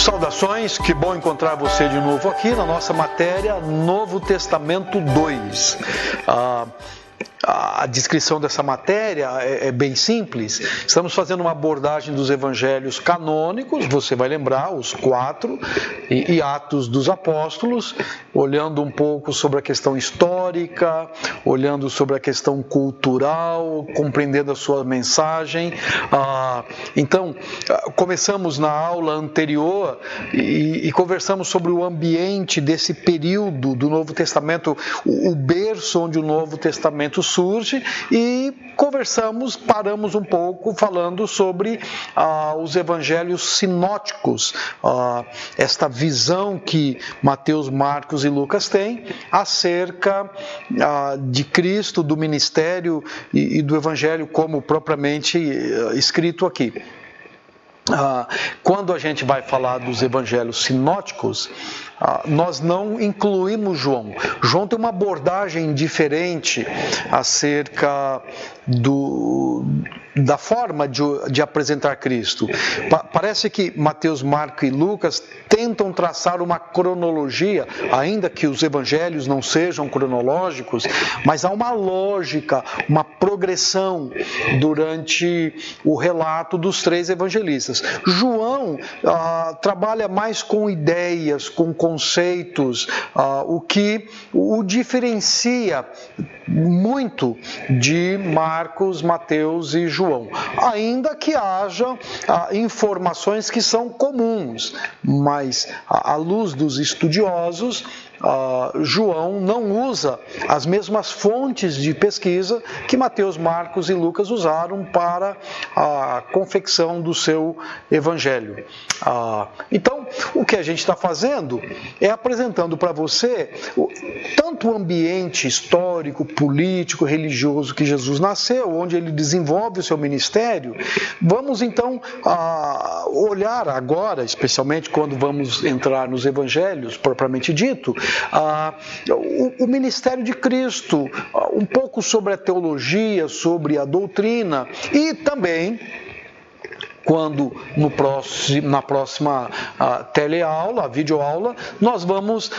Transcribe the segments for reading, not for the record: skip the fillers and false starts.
Saudações, que bom encontrar você de novo aqui na nossa matéria Novo Testamento 2. A descrição dessa matéria é bem simples. Estamos fazendo uma abordagem dos evangelhos canônicos, você vai lembrar, os 4, e Atos dos Apóstolos, olhando um pouco sobre a questão histórica, olhando sobre a questão cultural, compreendendo a sua mensagem. Então, começamos na aula anterior e conversamos sobre o ambiente desse período do Novo Testamento, o berço onde o Novo Testamento surge, e paramos um pouco falando sobre os evangelhos sinóticos, esta visão que Mateus, Marcos e Lucas têm acerca de Cristo, do ministério e do evangelho como propriamente escrito aqui. Quando a gente vai falar dos evangelhos sinóticos, nós não incluímos João. João tem uma abordagem diferente acerca da forma de apresentar Cristo. Parece que Mateus, Marcos e Lucas tentam traçar uma cronologia, ainda que os evangelhos não sejam cronológicos, mas há uma lógica, uma progressão durante o relato dos 3 evangelistas. João trabalha mais com ideias, com conceitos, o que o diferencia muito de Marcos, Mateus e João, ainda que haja informações que são comuns, mas à luz dos estudiosos, João não usa as mesmas fontes de pesquisa que Mateus, Marcos e Lucas usaram para a confecção do seu evangelho. Então, o que a gente está fazendo é apresentando para você tanto o ambiente histórico, político, religioso que Jesus nasceu, onde ele desenvolve o seu ministério. Vamos então olhar agora, especialmente quando vamos entrar nos evangelhos propriamente dito, o ministério de Cristo, um pouco sobre a teologia, sobre a doutrina, e também quando na próxima teleaula, videoaula, nós vamos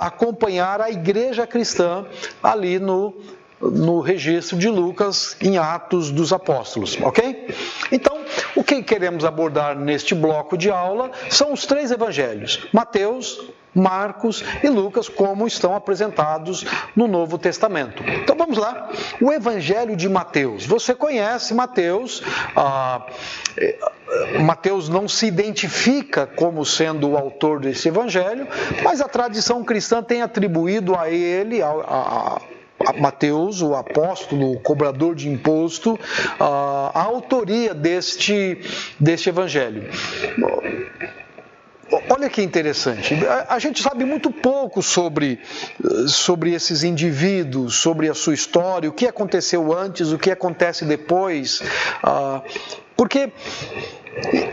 acompanhar a igreja cristã ali no registro de Lucas em Atos dos Apóstolos, ok? Então, o que queremos abordar neste bloco de aula são os 3 evangelhos, Mateus, Marcos e Lucas, como estão apresentados no Novo Testamento. Então vamos lá, o Evangelho de Mateus. Você conhece Mateus, Mateus não se identifica como sendo o autor desse Evangelho, mas a tradição cristã tem atribuído a ele, a Mateus, o apóstolo, o cobrador de imposto, a autoria deste Evangelho. Olha que interessante, a gente sabe muito pouco sobre esses indivíduos, sobre a sua história, o que aconteceu antes, o que acontece depois, porque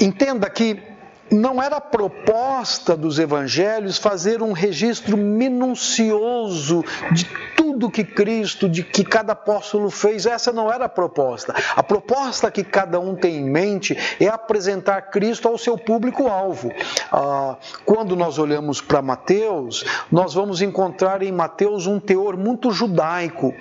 entenda que não era a proposta dos evangelhos fazer um registro minucioso de tudo que Cristo, de que cada apóstolo fez. Essa não era a proposta. A proposta que cada um tem em mente é apresentar Cristo ao seu público-alvo. Quando nós olhamos para Mateus, nós vamos encontrar em Mateus um teor muito judaico.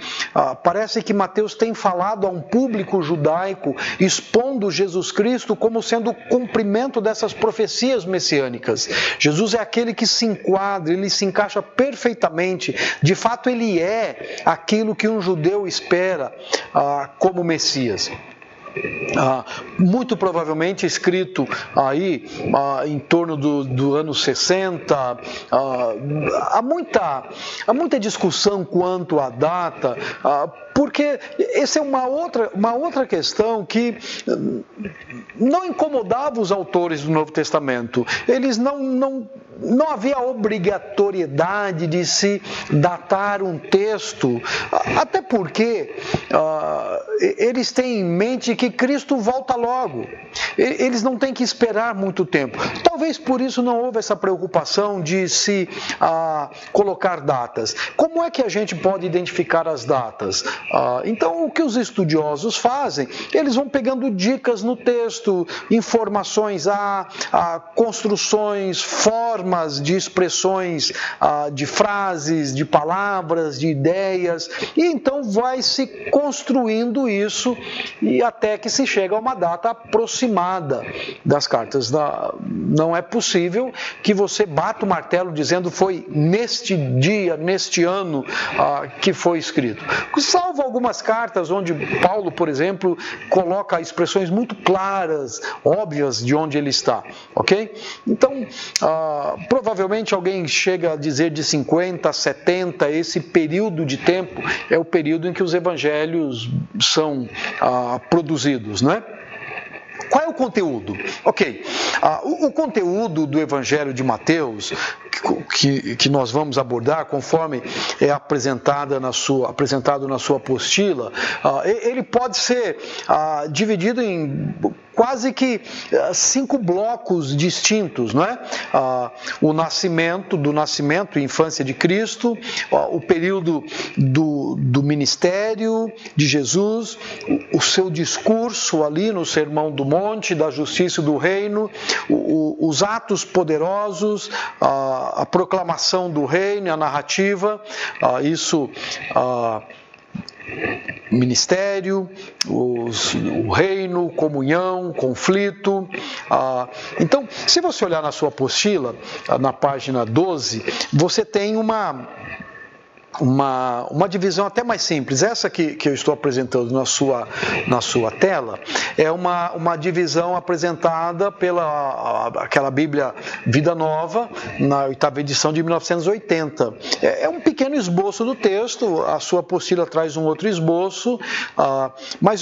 Parece que Mateus tem falado a um público judaico, expondo Jesus Cristo como sendo o cumprimento dessas profecias messiânicas. Jesus é aquele que se enquadra, ele se encaixa perfeitamente. De fato, ele é aquilo que um judeu espera como Messias. Muito provavelmente escrito aí em torno do ano 60. Há muita discussão quanto à data, porque essa é uma outra questão que não incomodava os autores do Novo Testamento. Eles não havia obrigatoriedade de se datar um texto, até porque eles têm em mente que Cristo volta logo logo. Eles não têm que esperar muito tempo. Talvez por isso não houve essa preocupação de se colocar datas. Como é que a gente pode identificar as datas? Então, o que os estudiosos fazem? Eles vão pegando dicas no texto, informações, construções, formas de expressões, de frases, de palavras, de ideias, e então vai se construindo isso e até que se chega a uma data aproximada das cartas. Não é possível que você bata o martelo dizendo foi neste dia, neste ano que foi escrito. Salvo algumas cartas onde Paulo, por exemplo, coloca expressões muito claras, óbvias de onde ele está, ok? Então, provavelmente alguém chega a dizer de 50 a 70, esse período de tempo é o período em que os evangelhos são produzidos, não é? Qual é o conteúdo? Ok, o conteúdo do Evangelho de Mateus, que nós vamos abordar conforme é apresentado na sua apostila, ele pode ser dividido em quase que 5 blocos distintos, não é? Do nascimento e infância de Cristo, o período do ministério de Jesus, o seu discurso ali no Sermão do Monte, da justiça e do reino, os atos poderosos, a proclamação do reino, a narrativa, ministério, o reino, comunhão, conflito. Então, se você olhar na sua apostila, na página 12, você tem uma divisão até mais simples. Essa que eu estou apresentando na sua tela é uma divisão apresentada pela aquela Bíblia Vida Nova, na 8ª edição de 1980. É um pequeno esboço do texto, a sua apostila traz um outro esboço, mas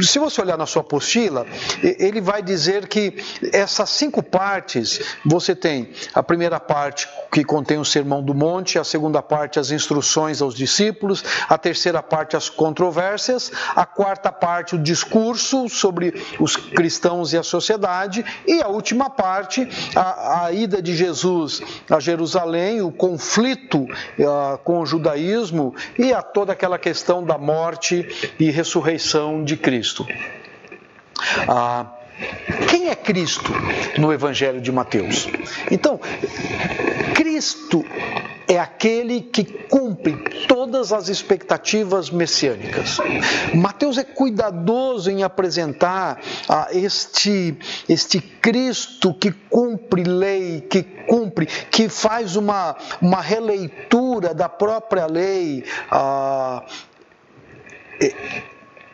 se você olhar na sua apostila, ele vai dizer que essas 5 partes, você tem a primeira parte que contém o Sermão do Monte, a segunda parte as instruções aos discípulos, a terceira parte as controvérsias, a quarta parte o discurso sobre os cristãos e a sociedade, e a última parte a ida de Jesus a Jerusalém, o conflito com o judaísmo e toda aquela questão da morte e ressurreição de Cristo. Quem é Cristo no Evangelho de Mateus? Então, Cristo é aquele que cumpre todas as expectativas messiânicas. Mateus é cuidadoso em apresentar este Cristo que cumpre lei, que faz uma releitura da própria lei.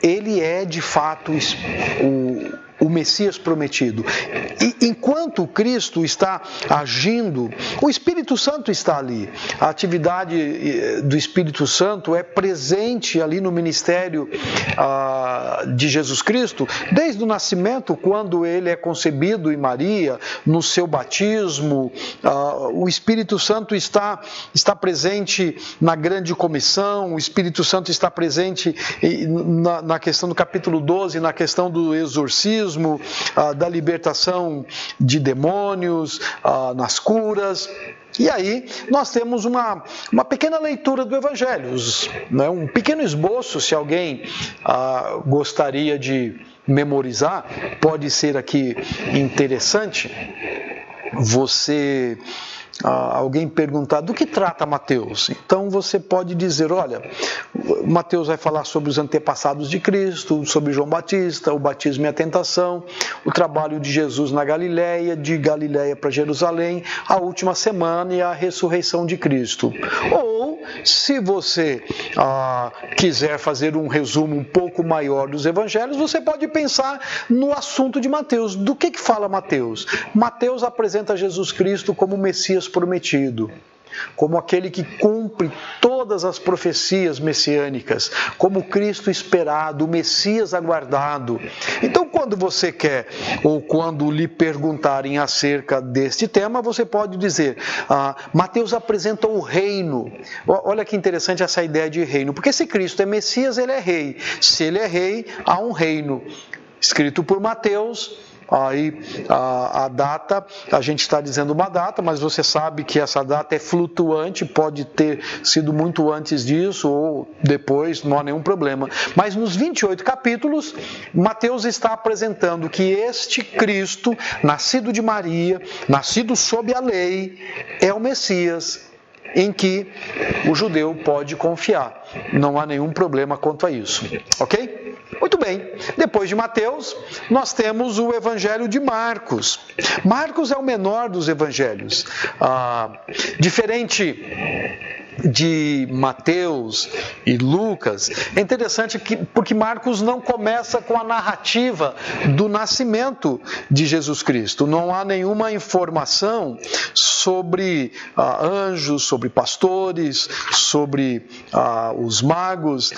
Ele é de fato o Messias prometido. E enquanto Cristo está agindo, o Espírito Santo está ali. A atividade do Espírito Santo é presente ali no ministério de Jesus Cristo, desde o nascimento, quando ele é concebido em Maria, no seu batismo. O Espírito Santo está presente na grande comissão, o Espírito Santo está presente na questão do capítulo 12, na questão do exorcismo, da libertação de demônios, nas curas. E aí nós temos uma pequena leitura do Evangelho, né? Um pequeno esboço, se alguém gostaria de memorizar, pode ser aqui interessante você... alguém perguntar do que trata Mateus. Então você pode dizer, olha, Mateus vai falar sobre os antepassados de Cristo, sobre João Batista, o batismo e a tentação, o trabalho de Jesus na Galileia, de Galileia para Jerusalém, a última semana e a ressurreição de Cristo. Ou, se você quiser fazer um resumo um pouco maior dos evangelhos, você pode pensar no assunto de Mateus. Do que fala Mateus? Mateus apresenta Jesus Cristo como o Messias prometido, como aquele que cumpre todas as profecias messiânicas, como Cristo esperado, o Messias aguardado. Então, quando você quer, ou quando lhe perguntarem acerca deste tema, você pode dizer, Mateus apresenta o reino. Olha que interessante essa ideia de reino, porque se Cristo é Messias, ele é rei. Se ele é rei, há um reino. escrito por Mateus. Aí a data, a gente está dizendo uma data, mas você sabe que essa data é flutuante, pode ter sido muito antes disso ou depois, não há nenhum problema. Mas nos 28 capítulos, Mateus está apresentando que este Cristo, nascido de Maria, nascido sob a lei, é o Messias, em que o judeu pode confiar. Não há nenhum problema quanto a isso. Ok? Muito bem. Depois de Mateus, nós temos o Evangelho de Marcos. Marcos é o menor dos evangelhos. Diferente de Mateus e Lucas, é interessante porque Marcos não começa com a narrativa do nascimento de Jesus Cristo. Não há nenhuma informação sobre anjos, sobre pastores, sobre os magos.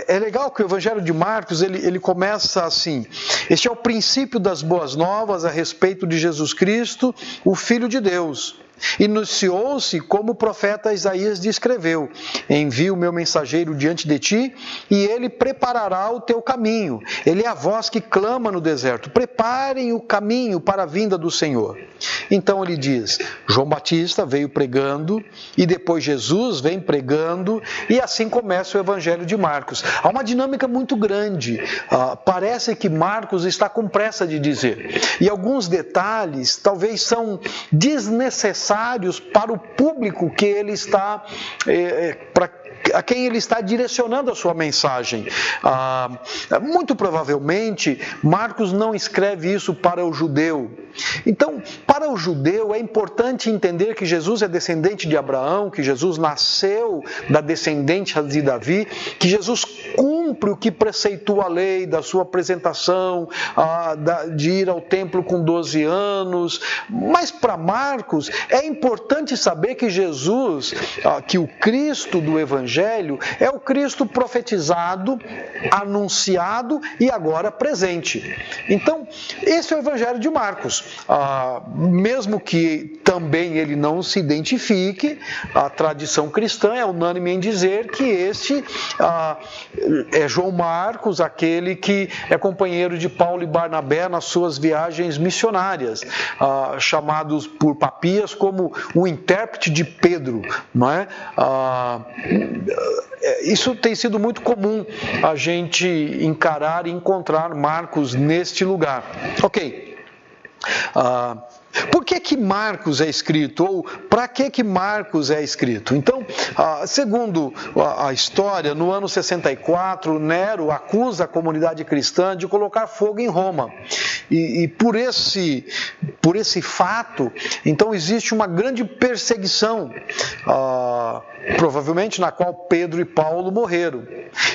É legal que o Evangelho de Marcos ele começa assim: este é o princípio das boas novas a respeito de Jesus Cristo, o Filho de Deus. Iniciou-se como o profeta Isaías descreveu: envio o meu mensageiro diante de ti e ele preparará o teu caminho. Ele é a voz que clama no deserto: preparem o caminho para a vinda do Senhor. Então ele diz: João Batista veio pregando e depois Jesus vem pregando, e assim começa o Evangelho de Marcos. Há uma dinâmica muito grande. Parece que Marcos está com pressa de dizer, e alguns detalhes talvez são desnecessários para o público que ele está, a quem ele está direcionando a sua mensagem. Muito provavelmente, Marcos não escreve isso para o judeu. Então, para o judeu, é importante entender que Jesus é descendente de Abraão, que Jesus nasceu da descendência de Davi, que Jesus cumpre o que preceitua a lei da sua apresentação, de ir ao templo com 12 anos. Mas para Marcos, é importante saber que Jesus, que o Cristo do Evangelho, é o Cristo profetizado, anunciado e agora presente. Então, esse é o Evangelho de Marcos. Mesmo que também ele não se identifique, a tradição cristã é unânime em dizer que este é João Marcos, aquele que é companheiro de Paulo e Barnabé nas suas viagens missionárias, chamados por Papias como o intérprete de Pedro, não é? Isso tem sido muito comum a gente encarar e encontrar Marcos neste lugar. Ok. Por que Marcos é escrito? Ou para que Marcos é escrito? Então, segundo a história, no ano 64, Nero acusa a comunidade cristã de colocar fogo em Roma. E por esse fato, então existe uma grande perseguição, provavelmente na qual Pedro e Paulo morreram.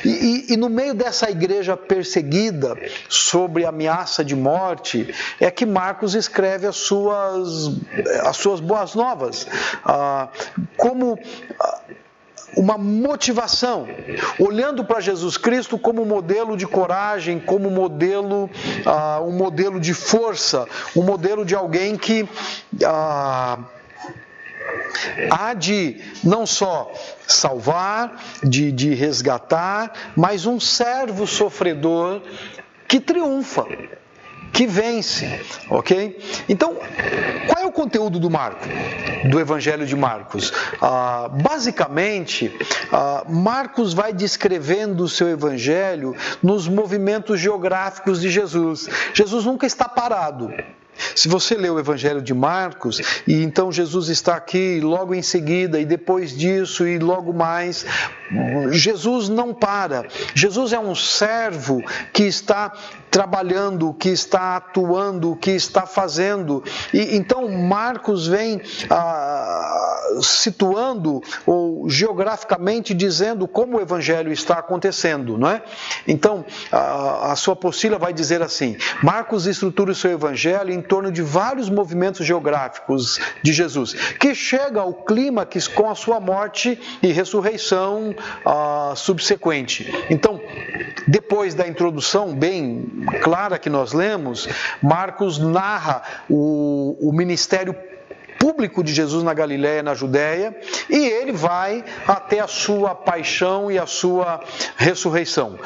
E no meio dessa igreja perseguida, sobre ameaça de morte, é que Marcos escreve as suas boas novas, como uma motivação, olhando para Jesus Cristo como modelo de coragem, como modelo, um modelo de força, um modelo de alguém que há de não só salvar, de resgatar, mas um servo sofredor que triunfa, que vence, ok? Então, qual é o conteúdo do Evangelho de Marcos? Basicamente, Marcos vai descrevendo o seu Evangelho nos movimentos geográficos de Jesus. Jesus nunca está parado. Se você lê o Evangelho de Marcos, e então Jesus está aqui logo em seguida, e depois disso, e logo mais, Jesus não para. Jesus é um servo que está trabalhando, que está atuando, que está fazendo. E então Marcos vem situando ou geograficamente dizendo como o Evangelho está acontecendo, não é? Então a sua apostila vai dizer assim: Marcos estrutura o seu Evangelho em torno de vários movimentos geográficos de Jesus, que chega ao clímax com a sua morte e ressurreição subsequente. Então, depois da introdução bem clara que nós lemos, Marcos narra o ministério público de Jesus na Galiléia, na Judéia, e ele vai até a sua paixão e a sua ressurreição.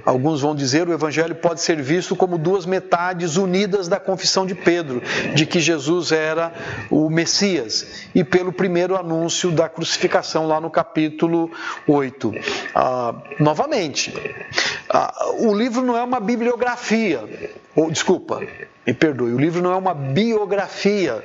alguns vão dizer, o Evangelho pode ser visto como duas metades unidas da confissão de Pedro, de que Jesus era o Messias, e pelo primeiro anúncio da crucificação lá no capítulo 8. Novamente, o livro não é uma bibliografia, desculpa, me perdoe, o livro não é uma biografia,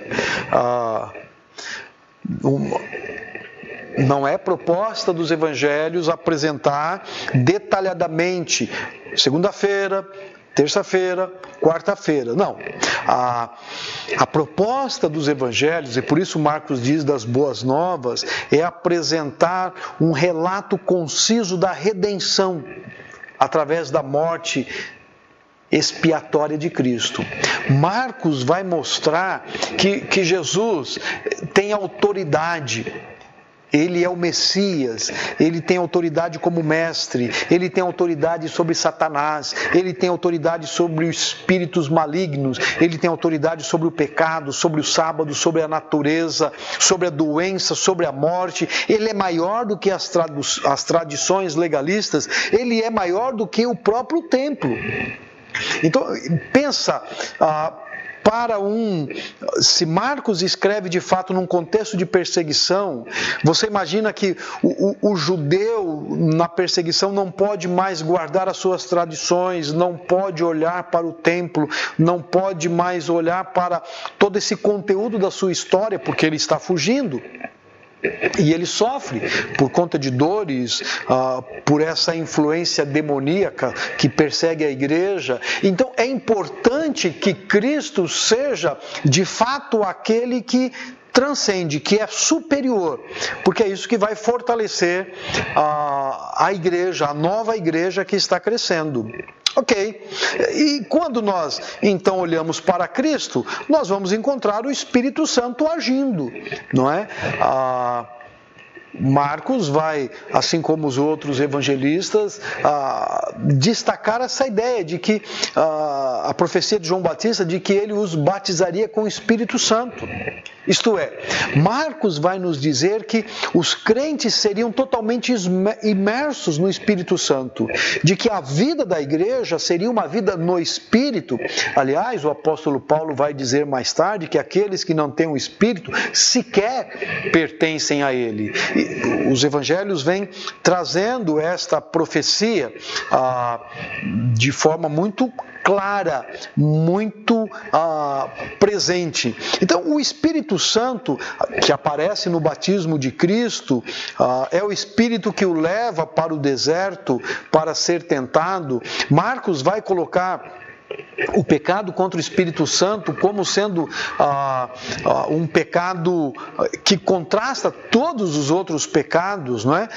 não é proposta dos evangelhos apresentar detalhadamente segunda-feira, terça-feira, quarta-feira. Não. A proposta dos evangelhos, e por isso Marcos diz das boas novas, é apresentar um relato conciso da redenção através da morte expiatória de Cristo. Marcos vai mostrar que Jesus tem autoridade. Ele é o Messias, ele tem autoridade como mestre, ele tem autoridade sobre Satanás, ele tem autoridade sobre os espíritos malignos, ele tem autoridade sobre o pecado, sobre o sábado, sobre a natureza, sobre a doença, sobre a morte. Ele é maior do que as tradições legalistas, ele é maior do que o próprio templo. Então, pensa... se Marcos escreve de fato num contexto de perseguição, você imagina que o judeu na perseguição não pode mais guardar as suas tradições, não pode olhar para o templo, não pode mais olhar para todo esse conteúdo da sua história, porque ele está fugindo. E ele sofre por conta de dores, por essa influência demoníaca que persegue a igreja. Então é importante que Cristo seja de fato aquele que transcende, que é superior, porque é isso que vai fortalecer a igreja, a nova igreja que está crescendo. Ok, e quando nós então olhamos para Cristo, nós vamos encontrar o Espírito Santo agindo, não é? Marcos vai, assim como os outros evangelistas, destacar essa ideia de que a profecia de João Batista, de que ele os batizaria com o Espírito Santo. Isto é, Marcos vai nos dizer que os crentes seriam totalmente imersos no Espírito Santo, de que a vida da igreja seria uma vida no Espírito. Aliás, o apóstolo Paulo vai dizer mais tarde que aqueles que não têm o Espírito sequer pertencem a ele. E os evangelhos vêm trazendo esta profecia de forma muito clara, muito presente. Então, o Espírito Santo, que aparece no batismo de Cristo, é o Espírito que o leva para o deserto para ser tentado. Marcos vai colocar o pecado contra o Espírito Santo como sendo um pecado que contrasta todos os outros pecados, não é?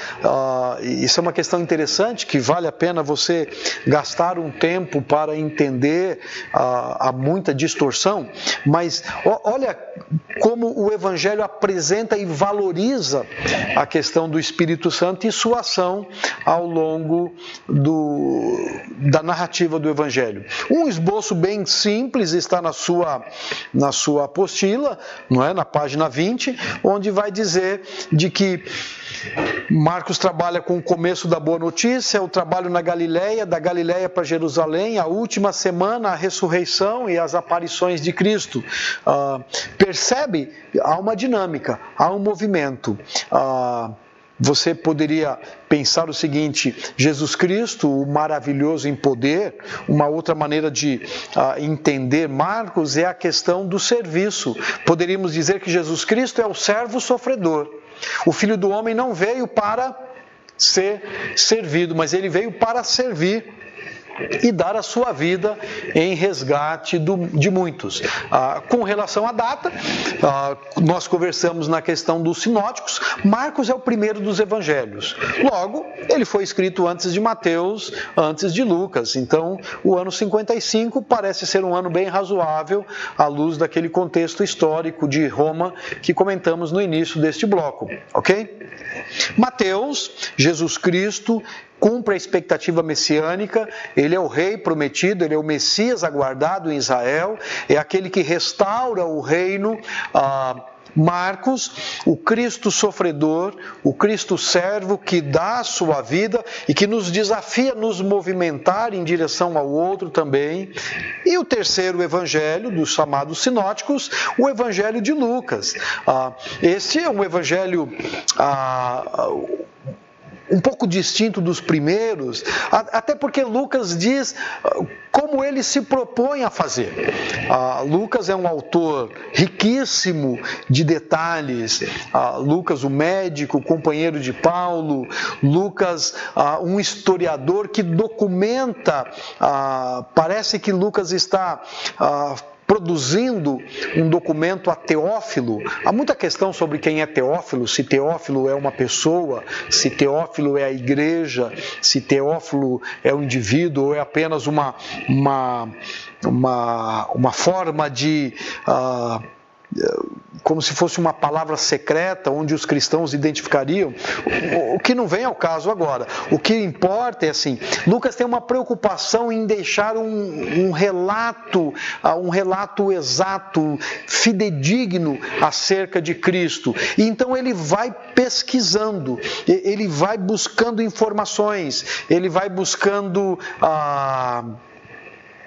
Isso é uma questão interessante que vale a pena você gastar um tempo para entender. Há muita distorção, mas olha como o Evangelho apresenta e valoriza a questão do Espírito Santo e sua ação ao longo da narrativa do Evangelho. Um esboço bem simples está na sua apostila, não é? Na página 20, onde vai dizer de que Marcos trabalha com o começo da boa notícia, o trabalho na Galileia, da Galileia para Jerusalém, a última semana, a ressurreição e as aparições de Cristo. Percebe? Há uma dinâmica, há um movimento. Você poderia pensar o seguinte: Jesus Cristo, o maravilhoso em poder. Uma outra maneira de entender Marcos é a questão do serviço. Poderíamos dizer que Jesus Cristo é o servo sofredor. O Filho do Homem não veio para ser servido, mas ele veio para servir e dar a sua vida em resgate de muitos. Com relação à data, nós conversamos na questão dos sinóticos. Marcos é o primeiro dos evangelhos. Logo, ele foi escrito antes de Mateus, antes de Lucas. Então, o ano 55 parece ser um ano bem razoável à luz daquele contexto histórico de Roma que comentamos no início deste bloco. Ok? Mateus, Jesus Cristo, cumpre a expectativa messiânica. Ele é o rei prometido, ele é o Messias aguardado em Israel, é aquele que restaura o reino Marcos, o Cristo sofredor, o Cristo servo que dá a sua vida e que nos desafia a nos movimentar em direção ao outro também. E o terceiro evangelho, dos chamados sinóticos, o evangelho de Lucas. Este é um evangelho um pouco distinto dos primeiros, até porque Lucas diz como ele se propõe a fazer. Lucas é um autor riquíssimo de detalhes. Lucas, o médico, o companheiro de Paulo. Lucas, um historiador que documenta. Parece que Lucas está produzindo um documento a Teófilo. Há muita questão sobre quem é Teófilo, se Teófilo é uma pessoa, se Teófilo é a igreja, se Teófilo é um indivíduo ou é apenas uma forma de... como se fosse uma palavra secreta onde os cristãos identificariam, o que não vem ao caso agora. O que importa é assim, Lucas tem uma preocupação em deixar um relato exato, fidedigno acerca de Cristo. E então ele vai pesquisando, ele vai buscando informações, ele vai buscando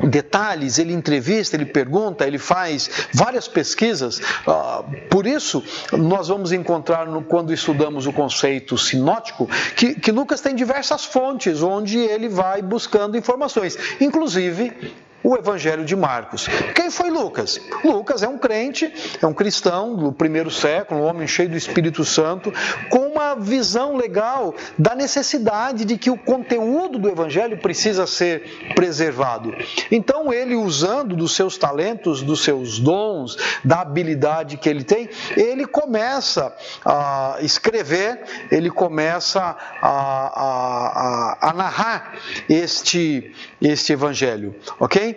detalhes, ele entrevista, ele pergunta, ele faz várias pesquisas. Por isso, nós vamos encontrar, quando estudamos o conceito sinótico, que Lucas tem diversas fontes onde ele vai buscando informações, inclusive o Evangelho de Marcos. Quem foi Lucas? Lucas é um crente, é um cristão do primeiro século, um homem cheio do Espírito Santo, com uma visão legal da necessidade de que o conteúdo do Evangelho precisa ser preservado. Então ele, usando dos seus talentos, dos seus dons, da habilidade que ele tem, ele começa a escrever, ele começa a narrar este Evangelho, ok?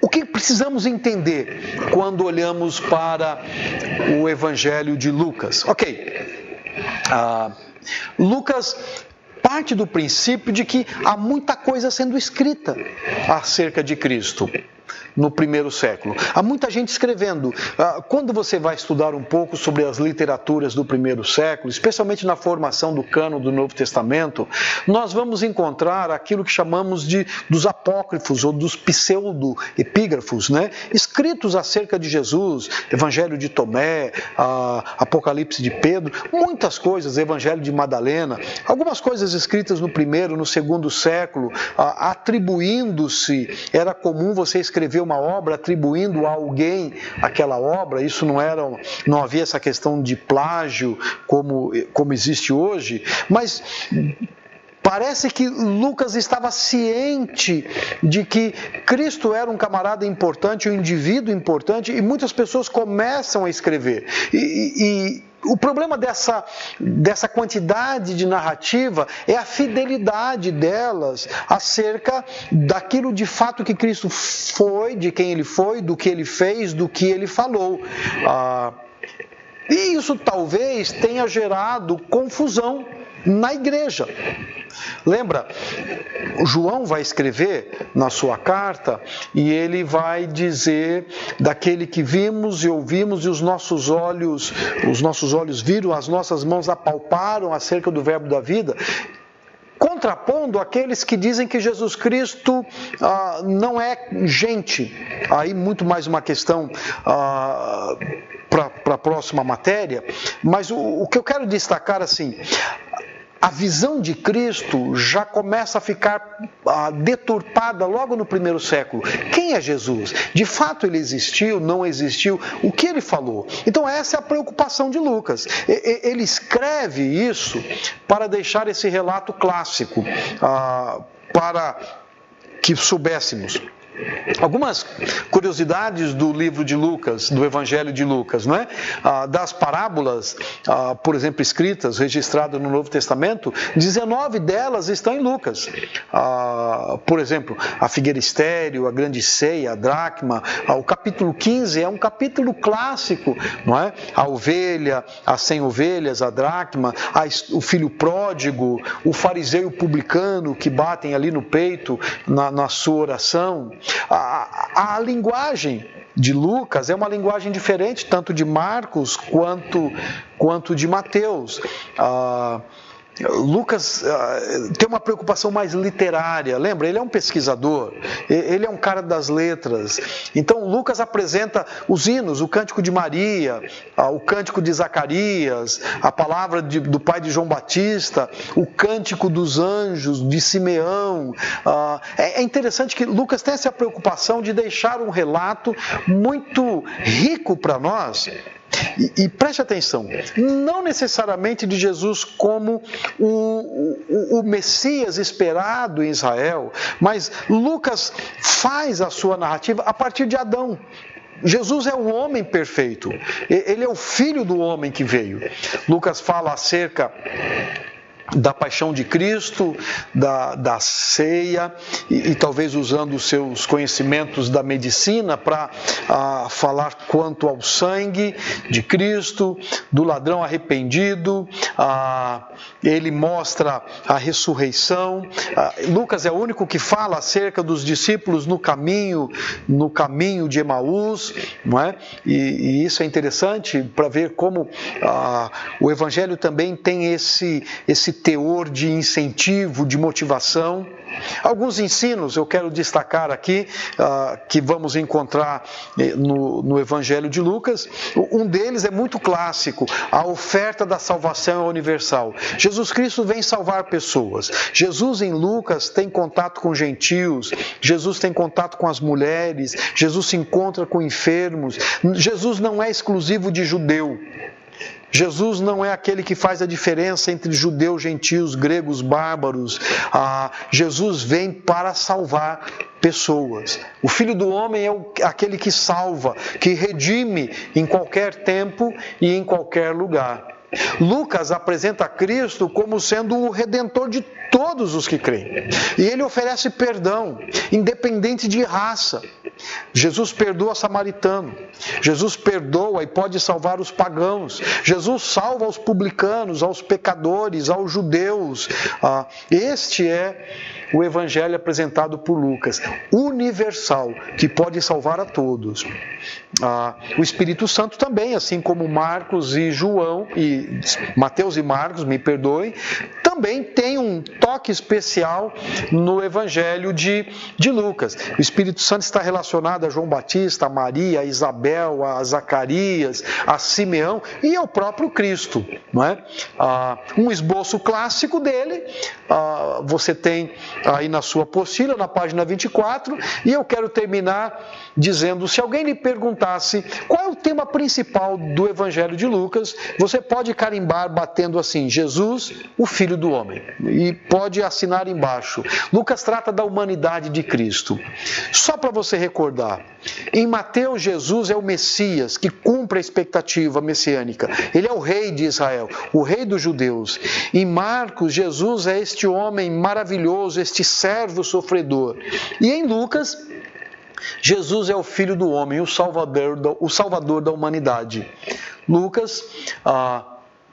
O que precisamos entender quando olhamos para o Evangelho de Lucas? Ok, Lucas parte do princípio de que há muita coisa sendo escrita acerca de Cristo no primeiro século. Há muita gente escrevendo. Quando você vai estudar um pouco sobre as literaturas do primeiro século, especialmente na formação do cânon do Novo Testamento, nós vamos encontrar aquilo que chamamos dos apócrifos ou dos pseudo-epígrafos, né? Escritos acerca de Jesus, Evangelho de Tomé, Apocalipse de Pedro, muitas coisas, Evangelho de Madalena, algumas coisas escritas no primeiro, no segundo século, atribuindo-se, era comum você escrever uma obra atribuindo a alguém aquela obra, isso não havia essa questão de plágio como existe hoje, mas parece que Lucas estava ciente de que Cristo era um camarada importante, um indivíduo importante, e muitas pessoas começam a escrever. E o problema dessa quantidade de narrativa é a fidelidade delas acerca daquilo de fato que Cristo foi, de quem Ele foi, do que Ele fez, do que Ele falou. E isso talvez tenha gerado confusão na igreja. Lembra, João vai escrever na sua carta e ele vai dizer daquele que vimos e ouvimos e os nossos olhos viram, as nossas mãos apalparam acerca do verbo da vida, contrapondo aqueles que dizem que Jesus Cristo não é gente. Aí muito mais uma questão para a próxima matéria, mas o que eu quero destacar assim, a visão de Cristo já começa a ficar deturpada logo no primeiro século. Quem é Jesus? De fato ele existiu, não existiu? O que ele falou? Então essa é a preocupação de Lucas. Ele escreve isso para deixar esse relato clássico, para que soubéssemos. Algumas curiosidades do livro de Lucas, do Evangelho de Lucas, não é? Das parábolas, por exemplo, escritas, registradas no Novo Testamento, 19 delas estão em Lucas. Por exemplo, a figueira estéril, a grande ceia, a dracma. O capítulo 15 é um capítulo clássico, não é? A ovelha, as 100 ovelhas, a dracma, o filho pródigo, o fariseu e o publicano que batem ali no peito na sua oração. A linguagem de Lucas é uma linguagem diferente, tanto de Marcos quanto de Mateus. Lucas tem uma preocupação mais literária, lembra? Ele é um pesquisador, ele é um cara das letras. Então Lucas apresenta os hinos, o Cântico de Maria, o Cântico de Zacarias, a palavra do pai de João Batista, o Cântico dos Anjos, de Simeão. É interessante que Lucas tem essa preocupação de deixar um relato muito rico para nós. E preste atenção, não necessariamente de Jesus como o Messias esperado em Israel, mas Lucas faz a sua narrativa a partir de Adão. Jesus é o homem perfeito, ele é o filho do homem que veio. Lucas fala acerca da paixão de Cristo, da ceia, e talvez usando os seus conhecimentos da medicina para falar quanto ao sangue de Cristo, do ladrão arrependido. Ele mostra a ressurreição. Lucas é o único que fala acerca dos discípulos no caminho de Emaús, não é? E isso é interessante para ver como o Evangelho também tem esse teor de incentivo, de motivação. Alguns ensinos eu quero destacar aqui, que vamos encontrar no Evangelho de Lucas. Um deles é muito clássico, a oferta da salvação é universal. Jesus Cristo vem salvar pessoas. Jesus em Lucas tem contato com gentios, Jesus tem contato com as mulheres, Jesus se encontra com enfermos. Jesus não é exclusivo de judeu. Jesus não é aquele que faz a diferença entre judeus, gentios, gregos, bárbaros. Jesus vem para salvar pessoas. O Filho do Homem é aquele que salva, que redime em qualquer tempo e em qualquer lugar. Lucas apresenta Cristo como sendo o Redentor de todos os que creem. E ele oferece perdão, independente de raça. Jesus perdoa samaritano. Jesus perdoa e pode salvar os pagãos. Jesus salva aos publicanos, aos pecadores, aos judeus. Este é o Evangelho apresentado por Lucas, universal, que pode salvar a todos. O Espírito Santo também, assim como Marcos e João, e Mateus e Marcos, me perdoem, também tem um toque especial no Evangelho de Lucas. O Espírito Santo está relacionado a João Batista, a Maria, a Isabel, a Zacarias, a Simeão e ao próprio Cristo, não é? Um esboço clássico dele, você tem aí na sua apostila, na página 24, e eu quero terminar dizendo, se alguém lhe perguntasse qual é o tema principal do Evangelho de Lucas, você pode carimbar batendo assim, Jesus, o Filho do Homem, e pode assinar embaixo. Lucas trata da humanidade de Cristo. Só para você recordar, em Mateus, Jesus é o Messias que cumpre a expectativa messiânica. Ele é o rei de Israel, o rei dos judeus. Em Marcos, Jesus é este homem maravilhoso, este servo sofredor. E em Lucas, Jesus é o Filho do Homem, o Salvador da humanidade. Lucas,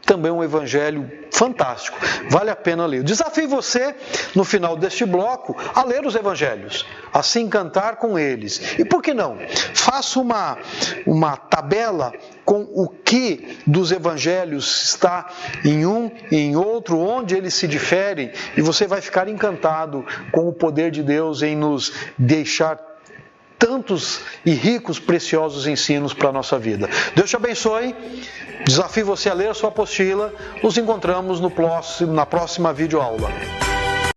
também um evangelho fantástico, vale a pena ler. Eu desafio você, no final deste bloco, a ler os evangelhos, a se encantar com eles. E por que não? Faça uma tabela com o que dos evangelhos está em um e em outro, onde eles se diferem, e você vai ficar encantado com o poder de Deus em nos deixar tantos e ricos, preciosos ensinos para a nossa vida. Deus te abençoe, desafio você a ler a sua apostila, nos encontramos na próxima videoaula.